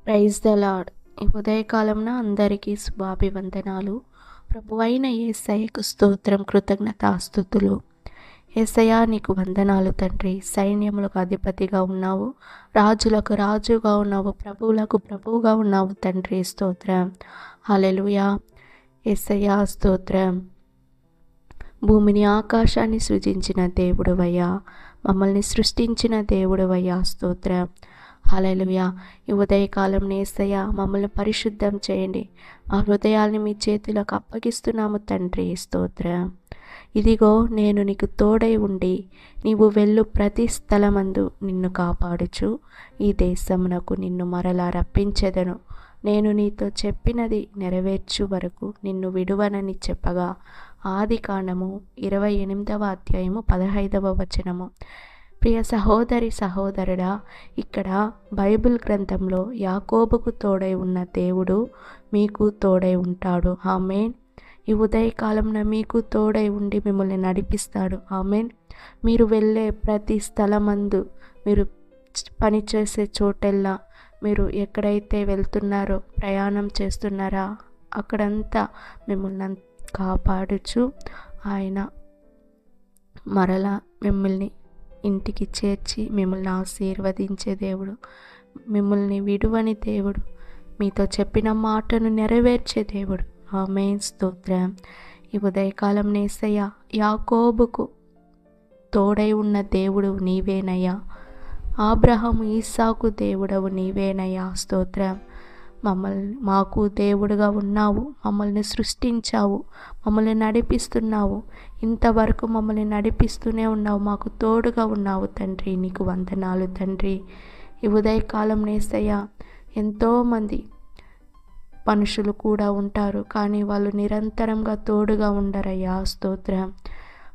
Praise the lord. ఈ ఉదయకాలంన అందరికీ శుభాభివందనాలు. ప్రభువైన యేసయ్యకు స్తోత్రం, కృతజ్ఞతాస్తుతులు. యేసయ్యా నీకు వందనాలు తండ్రి. సైన్యములకు అధిపతిగా ఉన్నావు, రాజులకు రాజుగా ఉన్నావు, ప్రభువులకు ప్రభువుగా ఉన్నావు తండ్రి. స్తోత్రం. హల్లెలూయా. యేసయ్యా స్తోత్రం. భూమిని ఆకాశాన్ని సృజించిన దేవుడవయ్యా, మమ్మల్ని సృష్టించిన దేవుడవయ్యా, స్తోత్రం. హల్లెలూయా. ఈ ఉదయకాలం యేసయ్యా మమ్మల్ని పరిశుద్ధం చేయండి. మా హృదయాల్ని మీ చేతులకు అప్పగిస్తున్నాము తండ్రి. స్తోత్రం. ఇదిగో నేను నీకు తోడై ఉండి నీవు వెళ్ళు ప్రతి స్థలమందు నిన్ను కాపాడుచు ఈ దేశమునకు నిన్ను మరలా రప్పించెదను. నేను నీతో చెప్పినది నెరవేర్చు వరకు నిన్ను విడువనని చెప్పగా, ఆదికాండము 28వ అధ్యాయము 15వ వచనము. ప్రియ సహోదరి సహోదరుడా, ఇక్కడ బైబిల్ గ్రంథంలో యాకోబుకు తోడై ఉన్న దేవుడు మీకు తోడై ఉంటాడు. ఆమేన్. ఈ ఉదయకాలంలో మీకు తోడై ఉండి మిమ్మల్ని నడిపిస్తాడు. ఆమేన్. మీరు వెళ్ళే ప్రతి స్థలమందు, మీరు పనిచేసే చోటెల్లా, మీరు ఎక్కడైతే వెళ్తున్నారో, ప్రయాణం చేస్తున్నారా, అక్కడంతా మిమ్మల్ని కాపాడుచు ఆయన మరలా మిమ్మల్ని ఇంటికి చేర్చి మిమ్మల్ని ఆశీర్వదించే దేవుడు, మిమ్మల్ని విడువని దేవుడు, మీతో చెప్పిన మాటను నెరవేర్చే దేవుడు. ఆమేన్. స్తోత్రం. ఈ ఉదయకాలం యేసయ్య యాకోబుకు తోడై ఉన్న దేవుడు నీవేనయ్యా. అబ్రహాము ఇస్సాకు దేవుడవు నీవేనయ్యా. స్తోత్రం. మాకు దేవుడుగా ఉన్నావు, మమ్మల్ని సృష్టించావు, మమ్మల్ని నడిపిస్తున్నావు, ఇంతవరకు మమ్మల్ని నడిపిస్తూనే ఉన్నావు, మాకు తోడుగా ఉన్నావు తండ్రి. నీకు వందనాలు తండ్రి. ఈ ఉదయకాలం యేసయ్య ఎంతోమంది మనుషులు కూడా ఉంటారు, కానీ వాళ్ళు నిరంతరంగా తోడుగా ఉండరయ్యా. స్తోత్రం.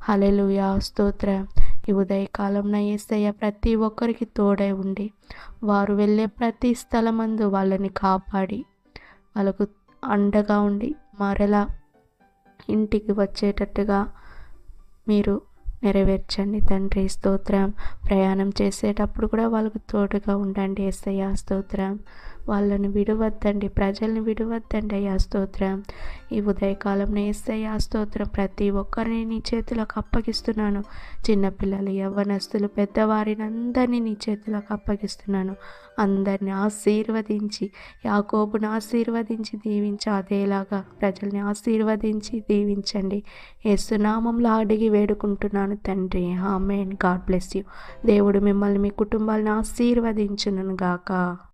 హల్లెలూయా. స్తోత్రం. ఈ ఉదయకాలంన యేసయ్య ప్రతి ఒక్కరికి తోడై ఉండి వారు వెళ్ళే ప్రతి స్థలమందు వాళ్ళని కాపాడి వాళ్ళకు అండగా ఉండి మరలా ఇంటికి వచ్చేటట్టుగా మీరు నెరవేర్చండి తండ్రి. స్తోత్రం. ప్రయాణం చేసేటప్పుడు కూడా వాళ్ళకు తోడుగా ఉండండి యేసయ్య. స్తోత్రం. వాళ్ళని విడవద్దండి, ప్రజల్ని విడవద్దండి అయ్యా. స్తోత్రం. ఈ ఉదయకాలం యేసయ్య స్తోత్రం. ప్రతి ఒక్కరిని నీ చేతులకు అప్పగిస్తున్నాను. చిన్నపిల్లలు, యవ్వనస్తులు, పెద్దవారిని అందరినీ నీ చేతులకు అప్పగిస్తున్నాను. అందరిని ఆశీర్వదించి, యాకోబుని ఆశీర్వదించి దీవించి అదేలాగా ప్రజల్ని ఆశీర్వదించి దీవించండి. యేసు నామములో అడిగి వేడుకుంటున్నాను తండ్రి. ఆమేన్. God bless you. దేవుడు మిమ్మల్ని మీ కుటుంబాలను ఆశీర్వదించును గాక.